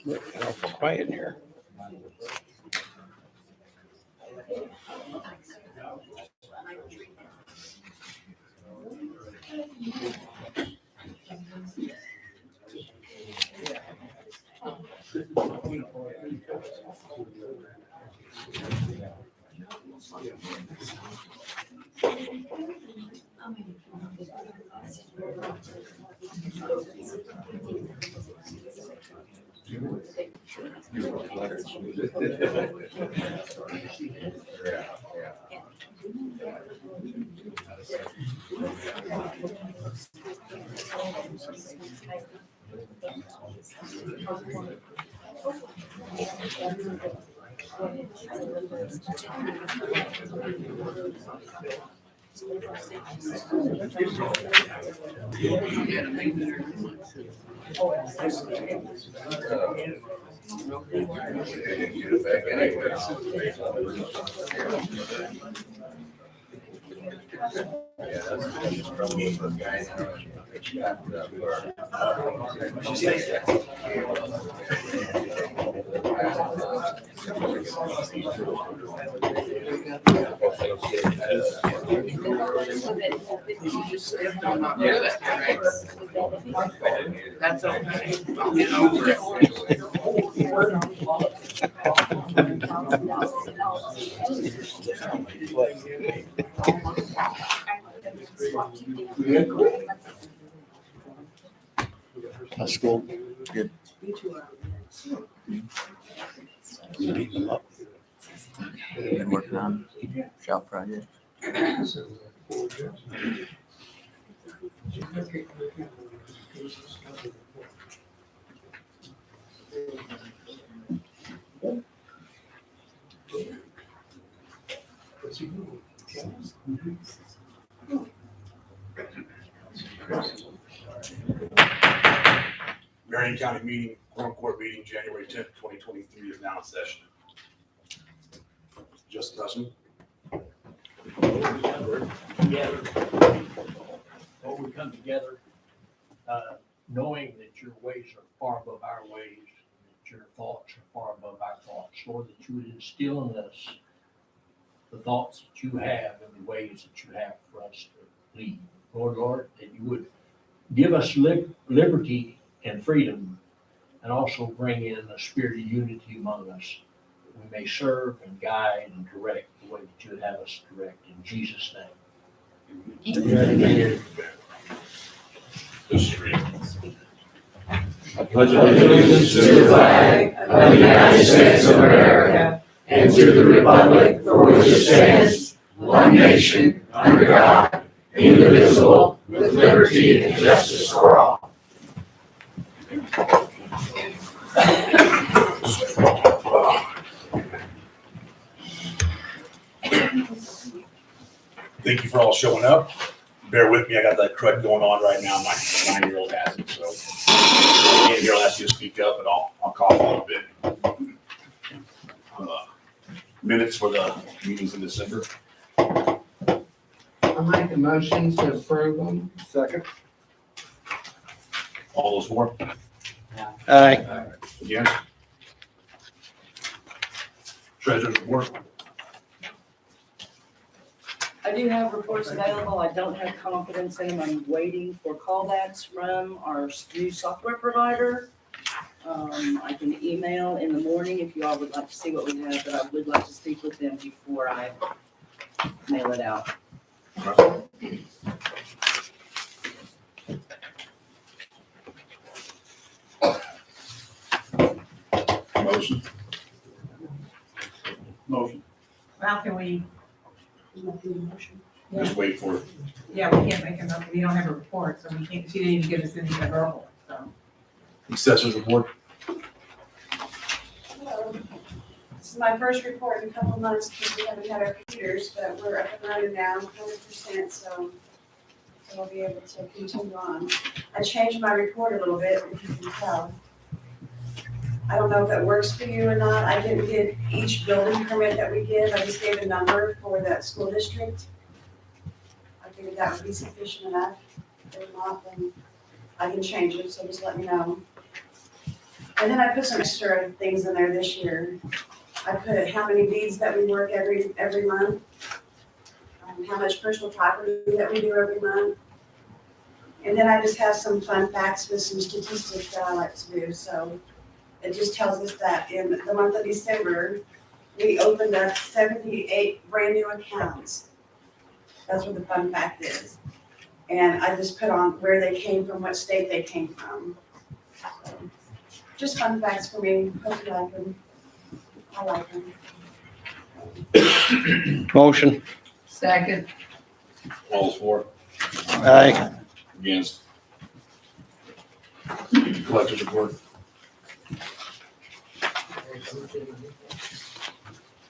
It's awful quiet in here. That's okay. I'll get over it. How's school? Good. Beating them up. Been working on shop project. Marion County meeting, Quorum Court meeting, January 10th, 2023 is now in session. Just discussion. Together, or we come together, knowing that your ways are far above our ways, that your thoughts are far above our thoughts. Lord, that you would instill in us the thoughts that you have and the ways that you have for us to lead. Lord, that you would give us liberty and freedom, and also bring in a spirit of unity among us. We may serve and guide and direct the way that you would have us direct. In Jesus' name. Amen. I pledge allegiance to the flag of the United States of America and to the republic for which it stands, one nation, under God, indivisible, with liberty and justice for all. Thank you for all showing up. Bear with me, I got that crud going on right now. My 9-year-old has it, so I'll ask you to speak up, and I'll cough a little bit. Minutes for the meetings in December. I'll make a motion to approve them. Second. All those for? Aye. Against? Treasurer's report. I do have reports available. I don't have confidence in them. I'm waiting for callbacks from our new software provider. I can email in the morning if you all would like to see what we have, but I would like to speak with them before I mail it out. Motion. Motion. How can we, Just wait for it. yeah, we can't make enough, we don't have a report, so we can't, she didn't even give us any verbal, so. Assessor's report. This is my first report in a couple of months because we haven't had our computers, but we're up and running now, 100%, so we'll be able to continue on. I changed my report a little bit, if you can tell. I don't know if it works for you or not. I didn't get each building permit that we give. I just gave a number for that school district. I figured that would be sufficient enough. If not, then I can change it, so just let me know. And then I put some extra things in there this year. I put how many deeds that we work every month, how much personal property that we do every month. And then I just have some fun facts with some statistics that I like to do. So it just tells us that in the month of December, we opened up 78 brand new accounts. That's what the fun fact is. And I just put on where they came from, what state they came from. So, just fun facts for me. Hope you like them. I like them. Motion. Second. All is for, Aye. against. Collector's report.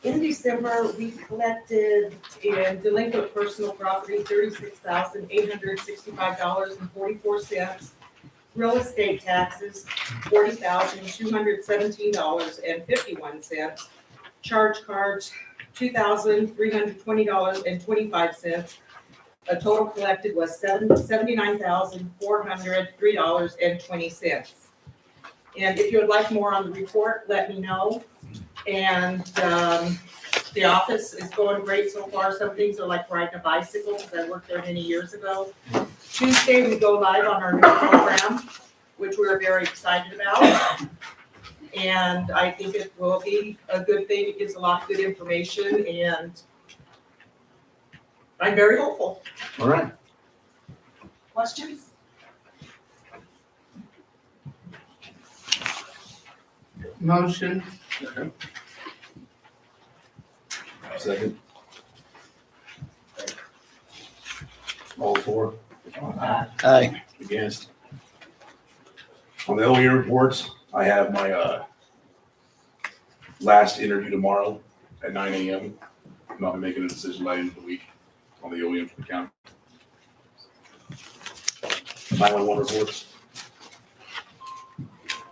In December, we collected in delinquent personal property, $36,865.44. Real estate taxes, $40,217.51. Charge cards, $2,320.25. A total collected was $79,403.20. And if you would like more on the report, let me know. And the office is going great so far. Some things are like riding a bicycle, because I worked there many years ago. Tuesday, we go live on our new program, which we're very excited about. And I think it will be a good thing. It gives a lot of good information, and I'm very hopeful. All right. Questions? Motion. Second. All for, Aye. against. On the OE reports, I have my, last interview tomorrow at 9 a.m. I'm not making a decision by the end of the week on the OEM for the county. 911 reports.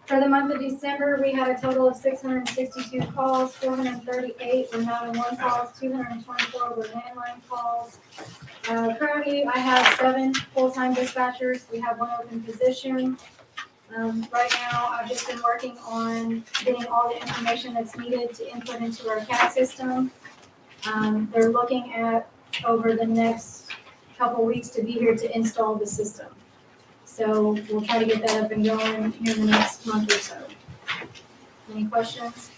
For the month of December, we had a total of 662 calls, 438 were 911 calls, 224 were landline calls. Currently, I have 7 full-time dispatchers. We have 1 open position. Right now, I've just been working on getting all the information that's needed to input into our CAD system. They're looking at over the next couple weeks to be here to install the system. So we'll try to get that up and going here in the next month or so. Any questions?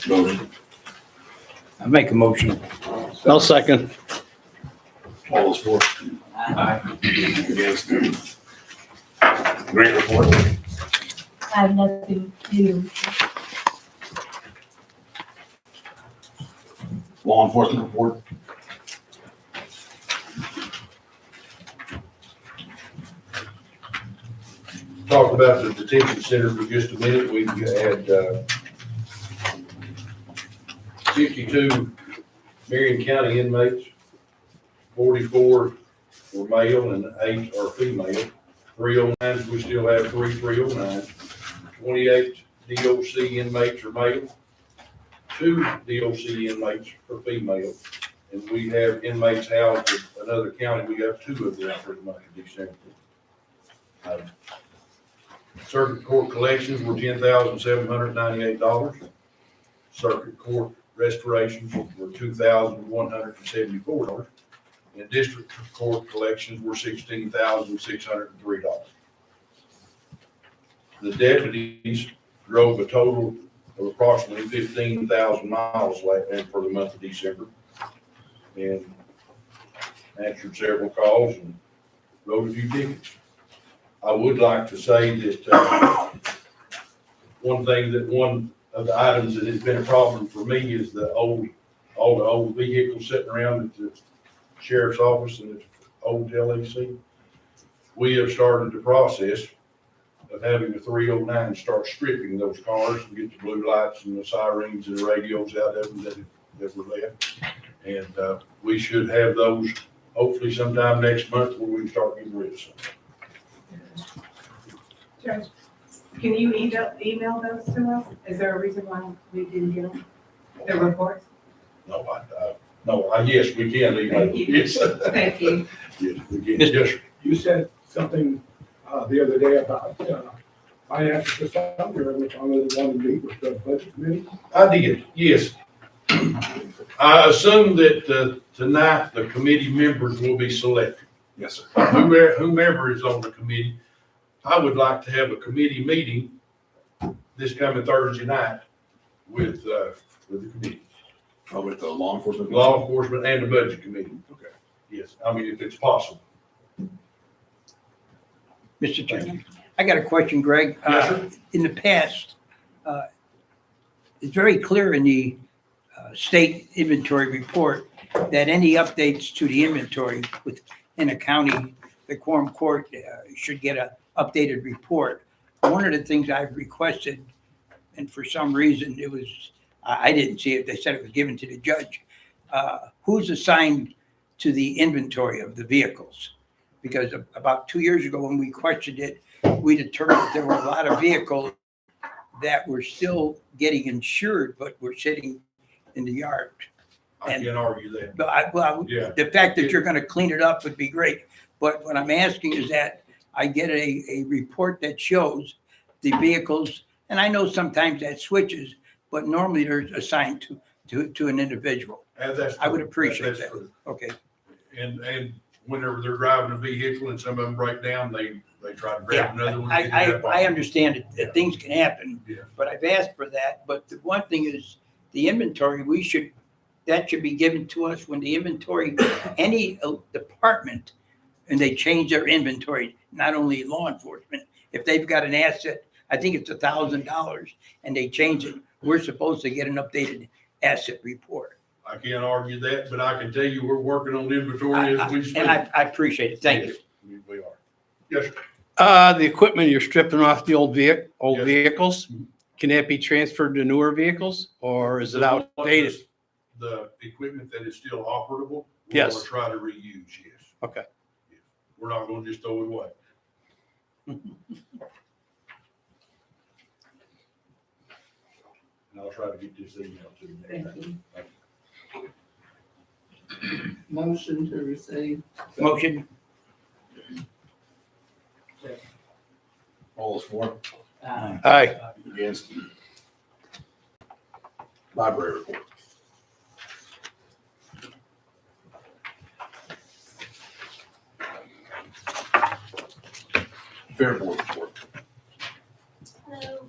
Motion. I make a motion. I'll second. All those for. Aye. Against. Grant report. I have nothing new. Law enforcement report. Talk about the detention center for just a minute. We had 52 Marion County inmates, 44 were male and 8 are female. 309s, we still have 3 309s. 28 DOC inmates are male. 2 DOC inmates are female. And we have inmates housed in another county. We got 2 of them pretty much in December. Circuit court collections were $10,798. Circuit court restorations were $2,174. And district court collections were $16,603. The deputies drove a total of approximately 15,000 miles for the month of December, and answered several calls and wrote a few tickets. I would like to say that one of the items that has been a problem for me is all the old vehicles sitting around at the sheriff's office and the old LAC. We have started the process of having the 309 start stripping those cars and get the blue lights and the sirens and the radios out of them that have that were left. And, we should have those hopefully sometime next month where we can start getting rid of some. Judge, can you email those to us? Is there a reason why we didn't get them? The reports? Yes, we can leave. Thank you. Yes. Thank you. Yes, we can. Yes, sir. You said something, the other day about, finances or something, or which I was wanting to meet with the budget committee. I did, yes. I assume that, tonight the committee members will be selected. Yes, sir. Whomever is on the committee, I would like to have a committee meeting this coming Thursday night with the committee, With the law enforcement. law enforcement and the budget committee. Okay. Yes, I mean, if it's possible. Mr. Chairman, I got a question, Greg. Yes, sir. In the past, it's very clear in the state inventory report that any updates to the inventory within a county, the Quorum Court should get an updated report. One of the things I've requested, and for some reason it was, I didn't see it, they said it was given to the judge. Who's assigned to the inventory of the vehicles? Because about 2 years ago, when we questioned it, we determined that there were a lot of vehicles that were still getting insured, but were sitting in the yard. I can't argue that. But Yeah. the fact that you're gonna clean it up would be great. But what I'm asking is that I get a report that shows the vehicles, and I know sometimes that switches, but normally they're assigned to an individual. And that's I would true. appreciate That's that. true. Okay, And whenever they're driving a vehicle and some of them break down, they try to grab another one. and get I that off. understand it, that things can happen, Yeah. but I've asked for that. But the one thing is, the inventory, that should be given to us when the inventory, any department, and they change their inventory, not only law enforcement, if they've got an asset, I think it's $1,000, and they change it, we're supposed to get an updated asset report. I can't argue that, but I can tell you, we're working on inventory as we speak. And I appreciate it, thank you. Yes, we are. Yes, sir. The equipment, you're stripping off the old Yes. vehicles. Can that be transferred to newer vehicles, or is it outdated? The equipment that is still operable, we're Yes. gonna try to reuse, yes. Okay. Yes. We're not gonna just throw it away. And I'll try to get this email to you next Thank time. you. Motion to receive. Motion? All is for, Aye. against. Library report. Fair board report. Hello,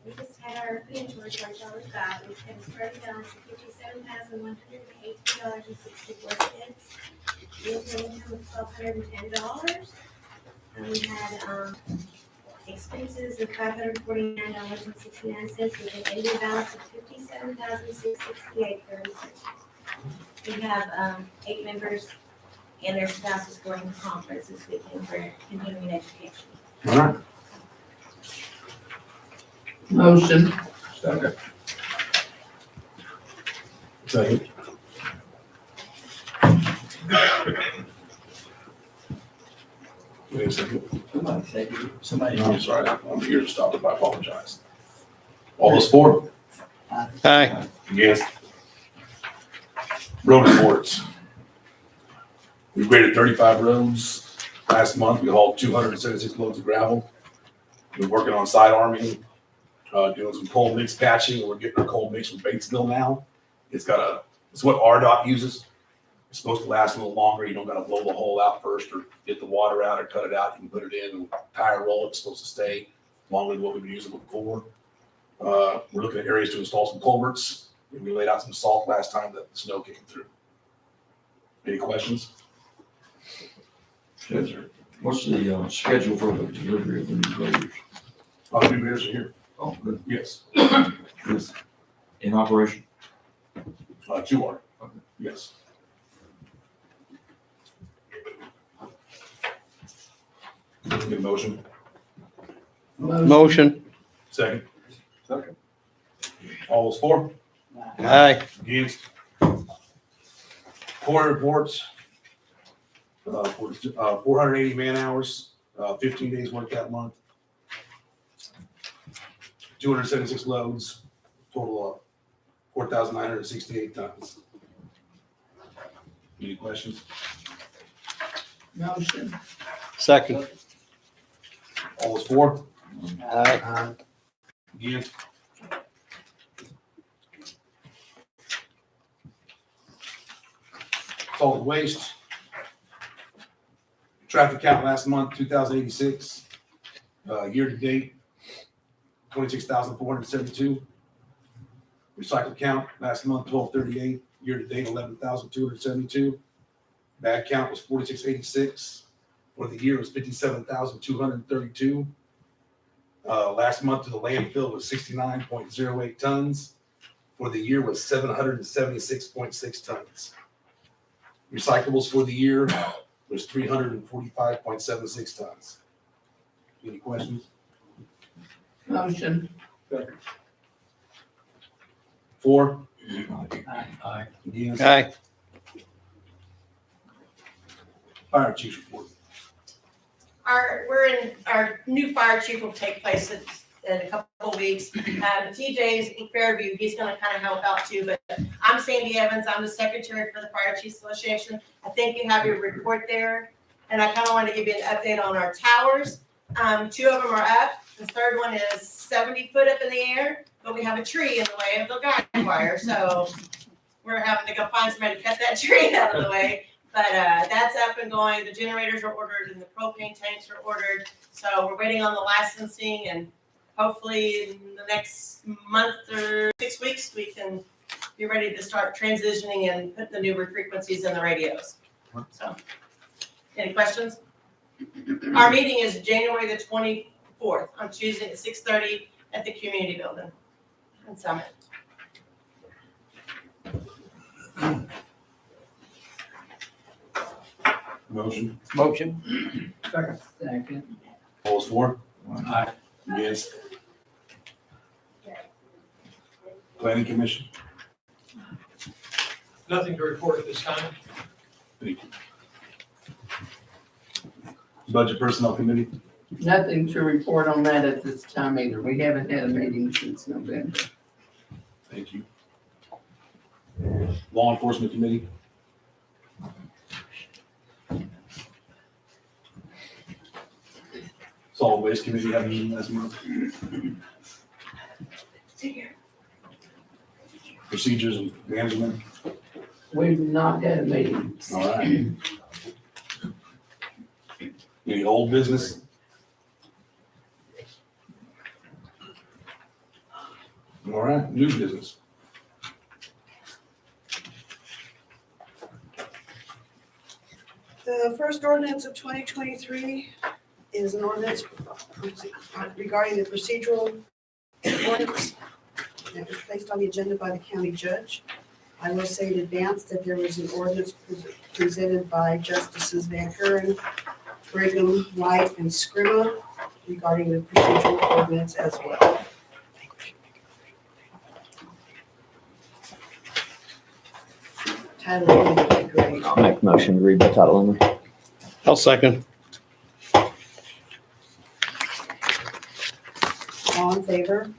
we just had our inventory charge all we got, we spent $30,057,118.64. Vehicle income of $1,210. And we had, expenses of $549.69, with an ending balance of $57,668.33. We have, 8 members and their spouses going to conference this weekend for continuing education. All right. Motion. Second. Second. Wait a second. Somebody. No, I'm sorry, I'm here to stop it, I apologize. All those for? Aye. Against. Road reports. We graded 35 roads. Last month, we hauled 276 loads of gravel. We're working on side arming, doing some coal mix patching. We're getting our coal mix from Batesville now. It's what RDOT uses. It's supposed to last a little longer. You don't gotta blow the hole out first or get the water out or cut it out. You can put it in and tire roll it. It's supposed to stay longer than what we've been using before. We're looking at areas to install some culverts. We laid out some salt last time that the snow came through. Any questions? Yes, sir. What's the schedule for the delivery of the new graders? All the new graders are here. Oh, good. Yes. Is in operation? 2 are. Okay. Yes. Get a motion. Motion. Second. Second. All those for? Aye. Against? Quorum reports, for 480 man hours, 15 days work that month. 276 loads, total of 4,968 tons. Any questions? Motion. Second. All is for? Aye. Against? Solid waste. Traffic count last month, 2,086. Year to date, 26,472. Recycle count last month, 1,238. Year to date, 11,272. Bag count was 4,686. For the year, it was 57,232. Last month to the landfill was 69.08 tons. For the year was 776.6 tons. Recyclables for the year was 345.76 tons. Any questions? Motion. For? Aye. Against? Aye. Our new fire chief will take place in a couple of weeks. TJ's in Fairview, he's gonna kind of help out too, but I'm Sandy Evans, I'm the secretary for the Fire Chiefs Association. I think you have your report there, and I kind of want to give you an update on our towers. 2 of them are up, the third one is 70 foot up in the air, but we have a tree in the way of the guide wire, so we're having to go find somebody to cut that tree out of the way. But that's up and going. The generators are ordered and the propane tanks are ordered. So we're waiting on the licensing, and hopefully in the next month or 6 weeks, we can be ready to start transitioning and put the newer frequencies in the radios. So, any questions? Our meeting is January the 24th on Tuesday at 6:30 at the community building in Summit. Motion. Motion. Second. All is for? Aye. Against? Planning Commission? Nothing to report at this time. Thank you. Budget Personnel Committee? Nothing to report on that at this time either. We haven't had a meeting since November. Thank you. Law Enforcement Committee? Solid Waste Committee had a meeting last month. Procedures and Management? We've not had a meeting. All right. Any old business? All right, new business. The first ordinance of 2023 is an ordinance regarding the procedural ordinance that was placed on the agenda by the county judge. I will say in advance that there was an ordinance presented by Justices Van Kuren, Brigham, White, and Scrima regarding the procedural ordinance as well. Title would be great. I'll make a motion to read by title only. I'll second. All in favor?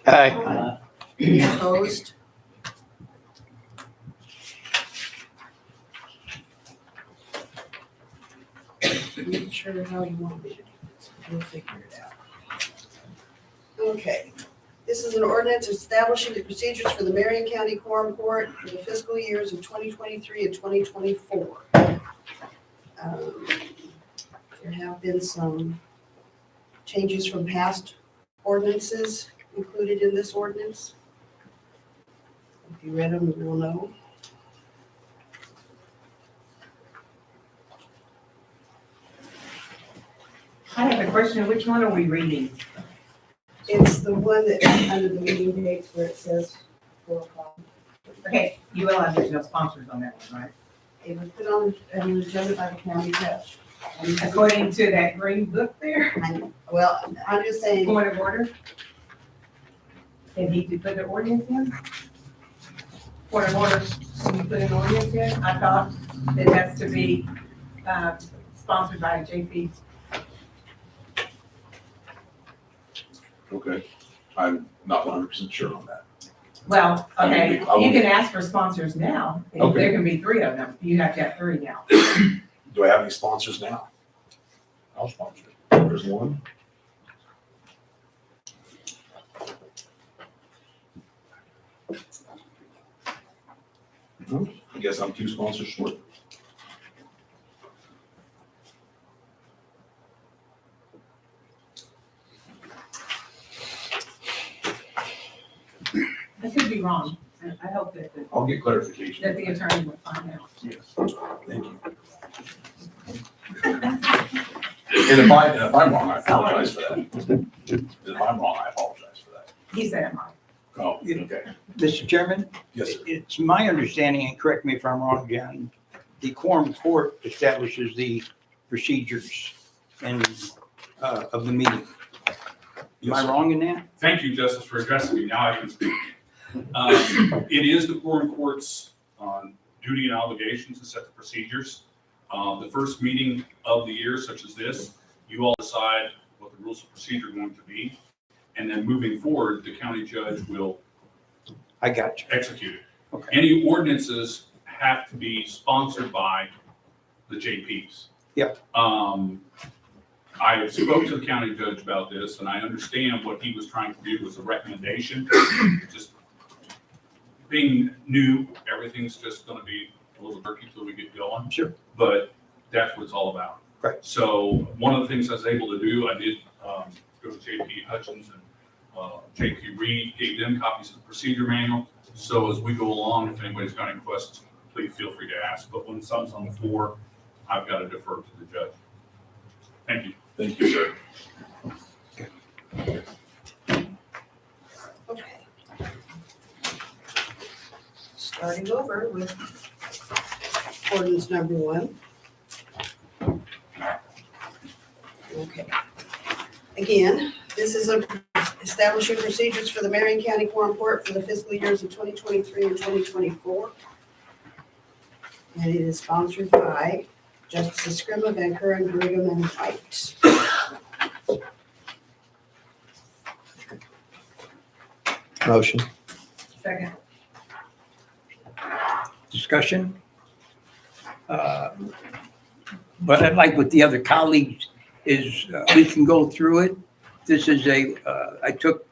Aye. Any opposed? I'm not sure how you want me to do this, but we'll figure it out. Okay, this is an ordinance establishing the procedures for the Marion County Quorum Court for the fiscal years of 2023 and 2024. There have been some changes from past ordinances included in this ordinance. If you read them, you will know. I have a question. Which one are we reading? It's the one that, under the meeting dates where it says 4 o'clock. Okay, you realize there's no sponsors on that one, right? It was put on an agenda by the county judge. According to that green book there, Well, I'm just saying, point of order. They need to put the ordinance in? Point of order, can you put an ordinance in? I thought it has to be, sponsored by JP. Okay, I'm not 100% sure on that. Well, okay, I will- you can ask for sponsors now. Okay. There can be 3 of them. You have to have 3 now. Do I have any sponsors now? I'll sponsor it. There's one. I guess I'm 2 sponsors short. I could be wrong. I hope that, I'll get clarification. that the attorney will find out. Yes, thank you. And if I'm wrong, I apologize for that. If I'm wrong, I apologize for that. He said I'm right. Oh, okay. Mr. Chairman, Yes, sir. it's my understanding, and correct me if I'm wrong, John, the Quorum Court establishes the procedures and, of the meeting. Am Yes, I sir. wrong in that? Thank you, Justice, for addressing me. Now I can speak. It is the Quorum Court's duty and obligation to set the procedures. The first meeting of the year, such as this, you all decide what the rules of procedure are going to be. And then moving forward, the county judge will I got you. execute it. Okay. Any ordinances have to be sponsored by the JPs. Yep. I spoke to the county judge about this, and I understand what he was trying to do was a recommendation. Just being new, everything's just gonna be a little murky till we get going. Sure. But that's what it's all about. Right. So one of the things I was able to do, I did go to JP Hutchins and JP Reed, gave them copies of the procedure manual. So as we go along, if anybody's got any questions, please feel free to ask. But when something's on the floor, I've got to defer to the judge. Thank you. Thank you, sir. Okay. Starting over with ordinance number 1. Okay. Again, this is establishing procedures for the Marion County Quorum Court for the fiscal years of 2023 and 2024. And it is sponsored by Justices Scrima, Van Kuren, Brigham, and White. Motion. Second. Discussion? What I'd like with the other colleagues is we can go through it. This is I took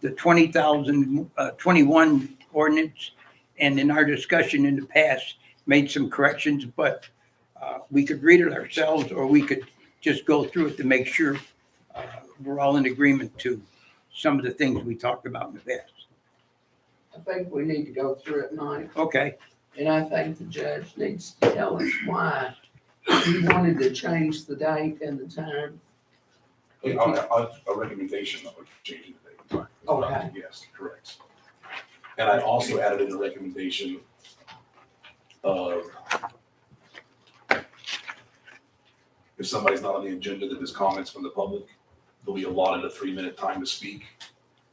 the 21 ordinance, and in our discussion in the past, made some corrections, but we could read it ourselves, or we could just go through it to make sure we're all in agreement to some of the things we talked about in the past. I think we need to go through it, Mike, Okay, and I think the judge needs to tell us why he wanted to change the date and the time. A recommendation of changing the date and time. Okay. Yes, correct. And I also added in a recommendation of if somebody's not on the agenda that has comments from the public, they'll be allotted a 3-minute time to speak.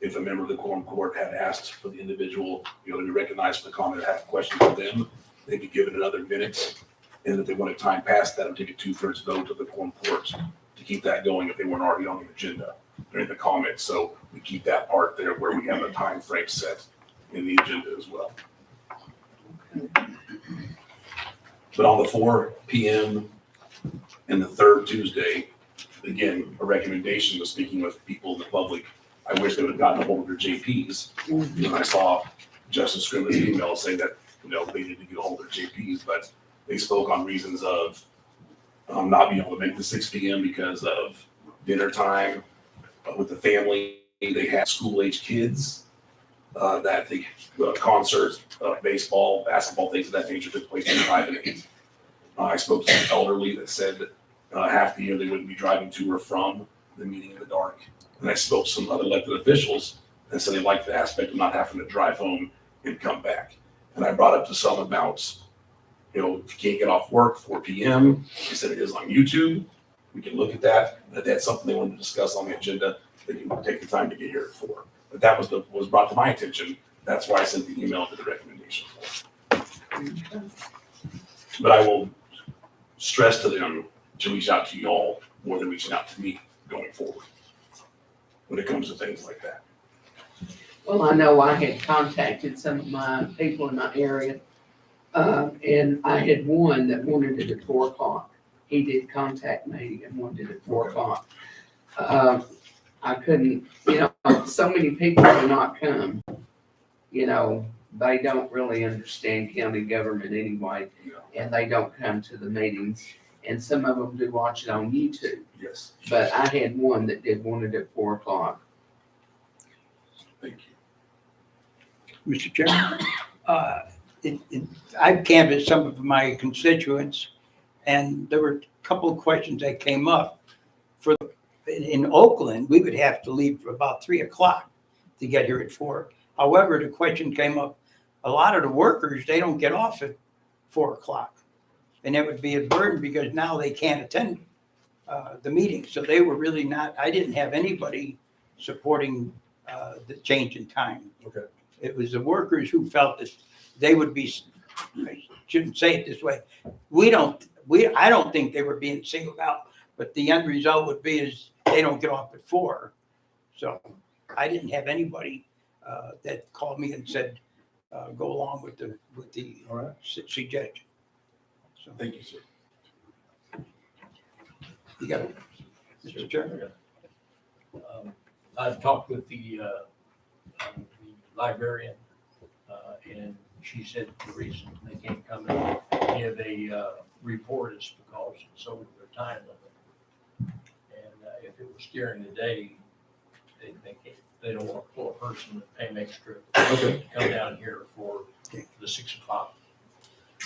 If a member of the Quorum Court had asked for the individual, to be recognized for the comment or have a question for them, they'd be given another minute. And if they wanted time past that, it'd take a 2/3 vote of the Quorum Court to keep that going if they weren't already on the agenda during the comments. So we keep that part there where we have a time frame set in the agenda as well. But on the 4 p.m. and the 3rd Tuesday, again, a recommendation was speaking with people in the public. I wish they would have gotten a hold of their JPs. And I saw Justice Scrimm's email say that, they needed to get a hold of their JPs, but they spoke on reasons of not being able to make the 6 p.m. because of dinner time with the family. They had school-age kids that the concerts, baseball, basketball, things of that nature took place at 5 and 8. I spoke to some elderly that said half the year they wouldn't be driving to or from the meeting in the dark. And I spoke to some other elected officials and said they liked the aspect of not having to drive home and come back. And I brought up to some about, if you can't get off work 4 p.m., they said it is on YouTube. We can look at that. If that's something they wanted to discuss on the agenda, they can take the time to get here at 4. But that was brought to my attention. That's why I sent the email to the recommendation. But I will stress to them to reach out to y'all more than reaching out to me going forward when it comes to things like that. Well, I know I had contacted some of my people in my area, and I had one that wanted it at 4 o'clock. He did contact me and wanted it at 4 o'clock. I couldn't, so many people do not come, they don't really understand county government anyway, and they don't come to the meetings. And some of them do watch it on YouTube, Yes, but I had one that did want it at 4 o'clock. thank you. Mr. Chairman, I've canvassed some of my constituents, and there were a couple of questions that came up. In Oakland, we would have to leave for about 3 o'clock to get here at 4. However, the question came up, a lot of the workers, they don't get off at 4 o'clock. And that would be a burden because now they can't attend the meeting. So they were really not, I didn't have anybody supporting the change in time. Okay. It was the workers who felt that they would be, I shouldn't say it this way. I don't think they were being singled out, but the end result would be is they don't get off at 4. So I didn't have anybody that called me and said, go along with the All right. suggestion. So Thank you, sir. you got it, Mr. Chairman. I've talked with the librarian, and she said the reason they can't come and give a report is because it's over their time limit. And if it was during the day, they don't want to pull a person and pay them extra to come down here for the 6 o'clock.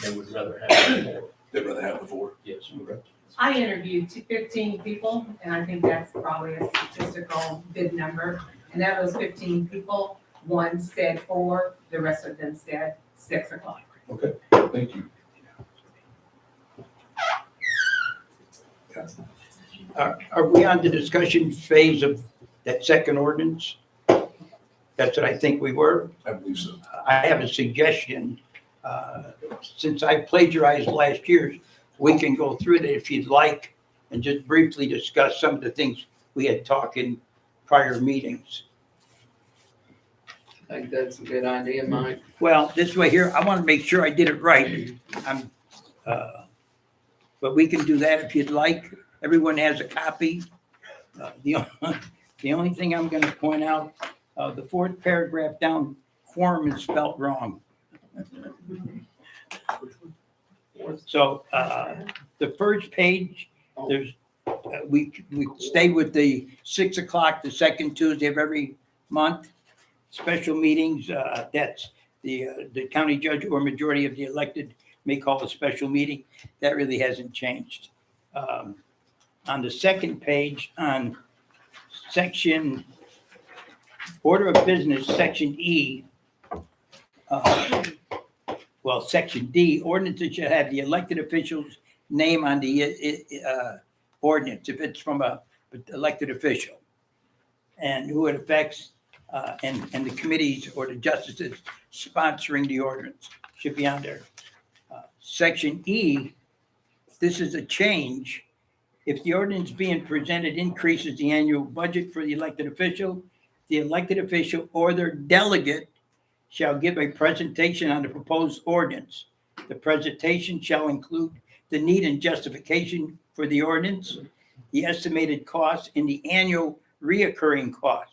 They would rather have it before. They'd rather have the 4. Yes. Okay. I interviewed 15 people, and I think that's probably a statistical good number. And out of those 15 people, one said 4, the rest of them said 6 o'clock. Okay, thank you. Are we on the discussion phase of that second ordinance? That's what I think we were. I believe so. I have a suggestion. Since I plagiarized last year's, we can go through it if you'd like and just briefly discuss some of the things we had talked in prior meetings. I think that's a good idea, Mike. Well, this way here, I want to make sure I did it right. But we can do that if you'd like. Everyone has a copy. The only thing I'm going to point out, the 4th paragraph down, quorum is spelled wrong. So the first page, there's we stay with the 6 o'clock, the second Tuesday of every month. Special meetings, that's the county judge or majority of the elected may call a special meeting. That really hasn't changed. On the second page, on section order of business, section E, section D, ordinances should have the elected official's name on the ordinance if it's from a elected official, and who it affects, and the committees or the justices sponsoring the ordinance should be on there. Section E, this is a change. If the ordinance being presented increases the annual budget for the elected official or their delegate shall give a presentation on the proposed ordinance. The presentation shall include the need and justification for the ordinance, the estimated cost, and the annual reoccurring cost.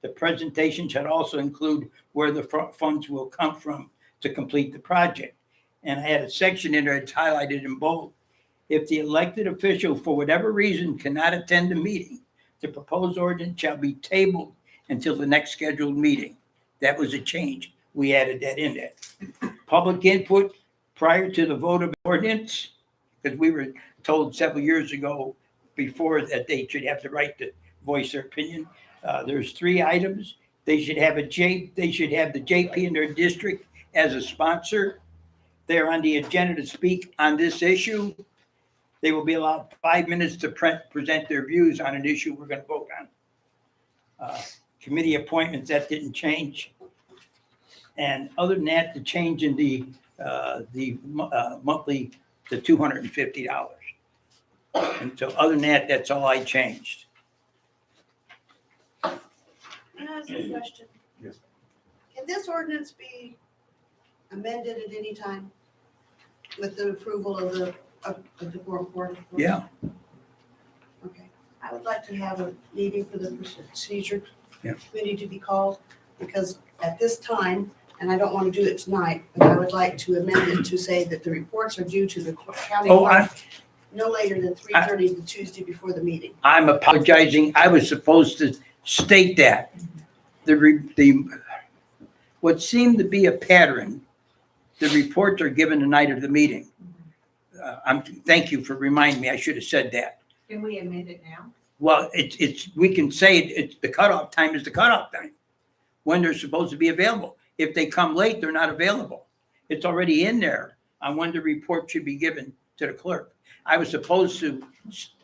The presentation should also include where the funds will come from to complete the project. And I had a section in there that's highlighted in bold. If the elected official, for whatever reason, cannot attend the meeting, the proposed ordinance shall be tabled until the next scheduled meeting. That was a change. We added that in there. Public input prior to the vote of the ordinance, because we were told several years ago before that they should have the right to voice their opinion. There's 3 items. They should have the JP in their district as a sponsor. They're on the agenda to speak on this issue. They will be allowed 5 minutes to present their views on an issue we're going to vote on. Committee appointments, that didn't change. And other than that, the change in the monthly to $250. And so other than that, that's all I changed. Can I ask a question? Yes. Can this ordinance be amended at any time with the approval of the Quorum Court? Yeah, Okay. I would like to have a meeting for the procedure Yeah. committee to be called, because at this time, and I don't want to do it tonight, but I would like to amend it to say that the reports are due to the county Oh, clerk no later than 3:30 the Tuesday before the meeting. I'm apologizing. I was supposed to state that. What seemed to be a pattern, the reports are given the night of the meeting. Thank you for reminding me. I should have said that. Can we amend it now? Well, we can say it's the cutoff time is the cutoff time, when they're supposed to be available. If they come late, they're not available. It's already in there on when the report should be given to the clerk. I was supposed to,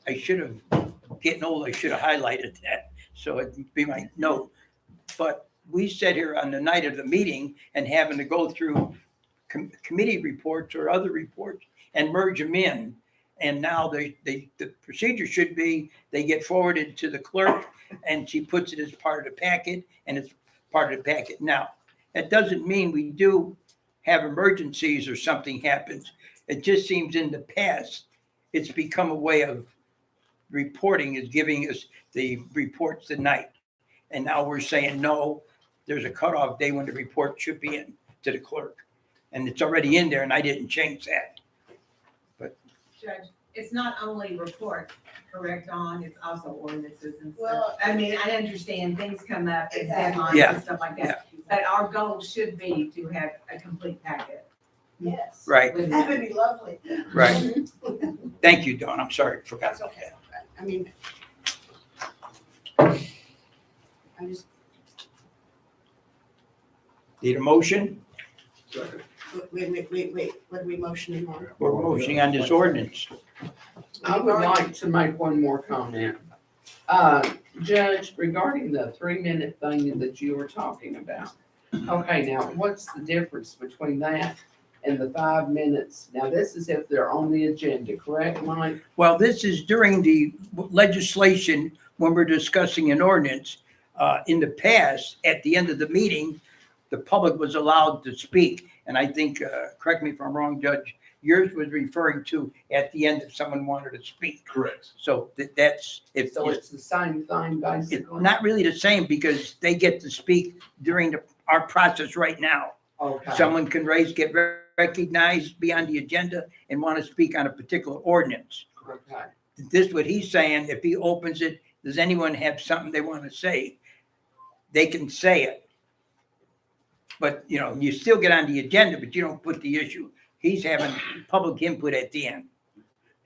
I should have, getting old, I should have highlighted that, so it'd be my note. But we sat here on the night of the meeting and having to go through committee reports or other reports and merge them in. And now the procedure should be, they get forwarded to the clerk and she puts it as part of the packet and it's part of the packet. Now, that doesn't mean we do have emergencies or something happens. It just seems in the past, it's become a way of reporting, is giving us the reports tonight. And now we're saying, no, there's a cutoff day when the report should be in to the clerk. And it's already in there and I didn't change that. Judge, it's not only reports, correct, Dawn, it's also ordinances and Well, stuff. I mean, I understand things come up and Exactly. deadlines Yeah. and stuff like that. But our goal should be to have a complete packet. Yes. Right, with That would be lovely. right. Thank you, Dawn. I'm sorry, forgot That's about okay. that. I mean, I just, Need a motion? wait, what are we motioning on? We're motioning on this ordinance. I would like to make one more comment. Judge, regarding the 3-minute thing that you were talking about. Okay, now, what's the difference between that and the 5 minutes? Now, this is if they're on the agenda, correct, Mike? Well, this is during the legislation when we're discussing an ordinance. In the past, at the end of the meeting, the public was allowed to speak. And I think, correct me if I'm wrong, Judge, yours was referring to at the end if someone wanted to speak. Correct. So that's, if So it's the same thing, it's basically? not really the same because they get to speak during our process right now. Okay. Someone can get recognized, be on the agenda and want to speak on a particular ordinance. Okay. This is what he's saying. If he opens it, does anyone have something they want to say? They can say it. But, you still get on the agenda, but you don't put the issue. He's having public input at the end.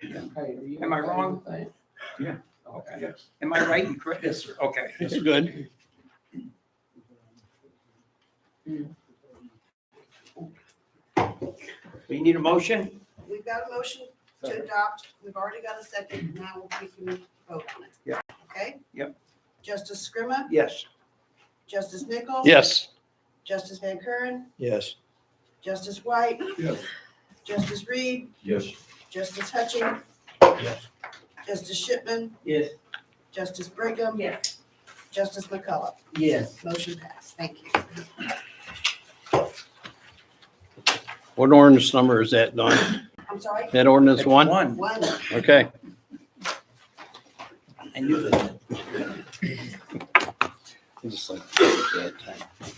Okay, are you Am I okay wrong? with that? Yeah. Okay. Yes. Am I right and correct? Yes, sir. Okay. That's good. We need a motion? We've got a motion to adopt, we've already got a second, now we can vote on it. Yeah. Okay? Yep. Justice Scrimmett, Yes. Justice Nichols. Yes. Justice Van Kuren, Yes. Justice White, Yes. Justice Reed, Yes. Justice Hutching. Yes. Justice Shipman, Yes. Justice Brigham, Yes. Justice McCullough. Yes. Motion passed, thank you. What ordinance number is that, Don? I'm sorry, That ordinance That's one? one. Okay. I knew that. Just like that time.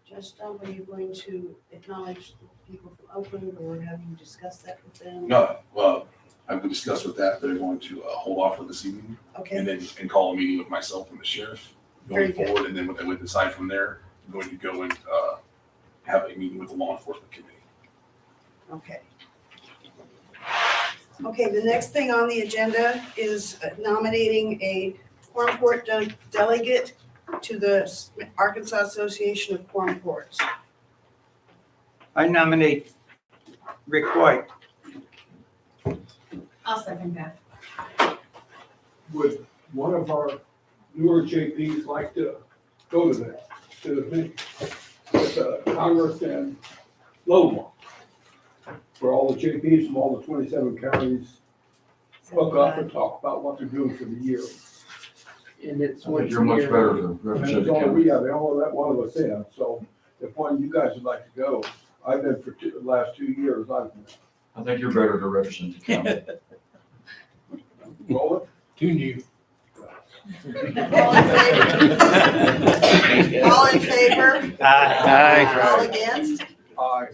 Judge Stump, are you going to acknowledge the people from Oakland, or have you discussed that with them? No, well, I've discussed with that, they're going to hold off for this evening Okay, and then, and call a meeting with myself and the sheriff Very going good. forward, and then what they would decide from there, I'm going to go and, have a meeting with the law enforcement committee. okay. Okay, the next thing on the agenda is nominating a Quorum Court delegate to the Arkansas Association of Quorum Courts. I nominate Rick White. I'll second that. Would one of our newer JPs like to go to that, to the meeting with Congress and Lowell? Where all the JPs from all the 27 counties hook up and talk about what they're doing for the year. And it's I think once you're much a better year. to And represent it's the all, county. they all let one of us in, so if one of you guys would like to go, I've been for the last 2 years, I've been. I think you're better to represent the county. Roll it. Too new. All in favor? Aye. All against? Aye.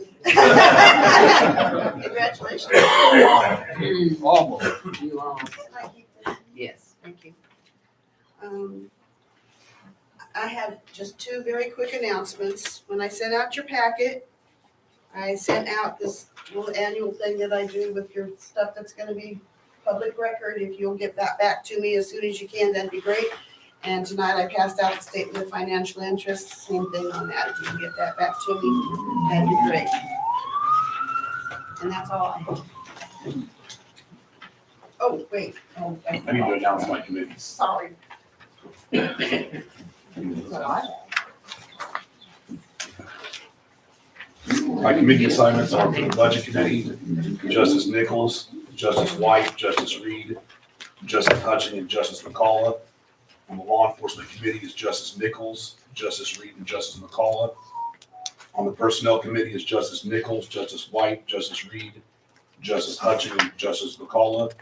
Congratulations. Almost. You lost. Can I keep this? Yes. Thank you. I have just two very quick announcements. When I sent out your packet, I sent out this little annual thing that I do with your stuff that's gonna be public record. If you'll get that back to me as soon as you can, that'd be great. And tonight I passed out the statement of financial interest, same thing on that. If you can get that back to me, that'd be great. And that's all I have. Oh, wait. Oh, I need to announce my committees. Sorry. My committee assignments are for the Budget Committee, Justice Nichols, Justice White, Justice Reed, Justice Hutching, and Justice McCullough. On the Law Enforcement Committee is Justice Nichols, Justice Reed, and Justice McCullough. On the Personnel Committee is Justice Nichols, Justice White, Justice Reed, Justice Hutching, and Justice McCullough.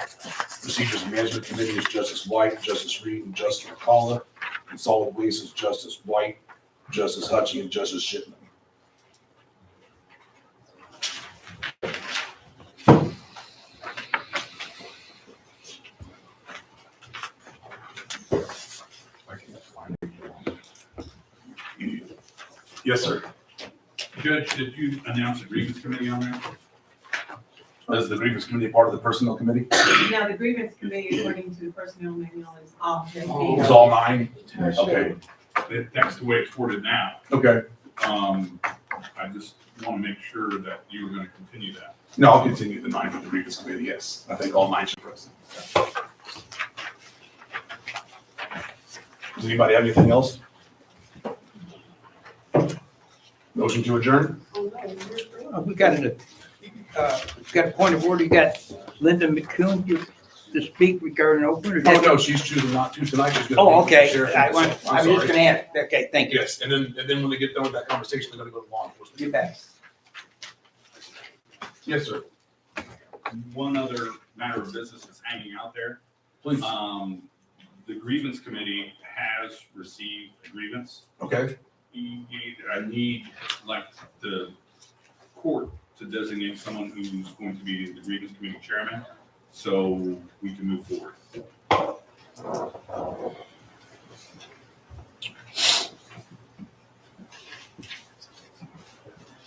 Procedures and Management Committee is Justice White, Justice Reed, and Justice McCullough. And Solid Waste is Justice White, Justice Hutching, and Justice Shipman. I can't find it. Yes, sir. Judge, did you announce a grievance committee on there? Is the grievance committee part of the personnel committee? Now, the grievance committee, according to the personnel manual, is all It JPs. was all 9? Okay, That's the way it's worded now. okay. I just want to make sure that you were going to continue that. No, I'll continue the 9 for the grievance committee, yes. I think all 9 should present. Does anybody have anything else? Motion to adjourn? We got a point of order. You got Linda McComb to speak regarding Oakland? or Oh, did- no, she's choosing not to tonight. She's gonna Oh, meet with the okay. sheriff I and was myself. I'm just sorry. gonna ask. Okay, thank you. Yes, and then when they get done with that conversation, they're gonna go to law enforcement. You bet. Yes, sir. One other matter of business that's hanging out there. Please. The grievance committee has received a grievance. Okay. I need like the court to designate someone who's going to be the grievance committee chairman, so we can move forward.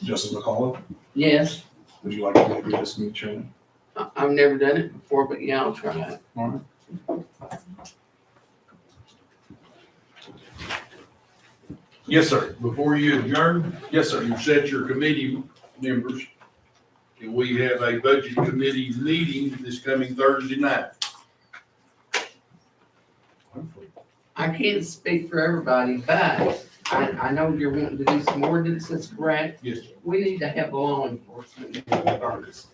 Justice McCullough, Yes, would you like to be the grievance committee chairman? I've never done it before, but yeah, I'll try it. All right. Yes, sir. Before you adjourn, Yes, sir. you set your committee members. Can we have a budget committee meeting this coming Thursday night? I can't speak for everybody, but I know you're wanting to do some ordinances, correct? Yes. We need to have law enforcement first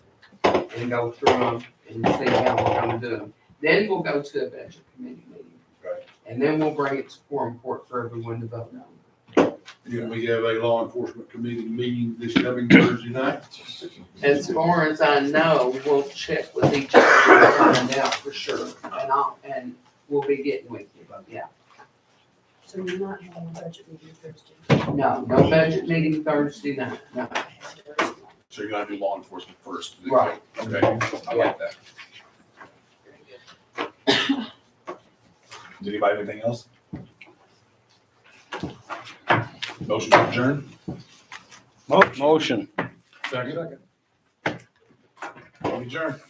and go through them and see how we're gonna do them. Then we'll go to a budget committee meeting. Right. And then we'll bring it to Quorum Court for everyone to vote on. Can we have a law enforcement committee meeting this coming Thursday night? As far as I know, we'll check with each other and find out for sure. And we'll be getting with you, but yeah. So you're not having a budget meeting Thursday? No, no budget meeting Thursday night, no. So you're gonna do law enforcement first? Right. Okay, I like that. Does anybody have anything else? Motion to adjourn? Motion. Second. Adjourn.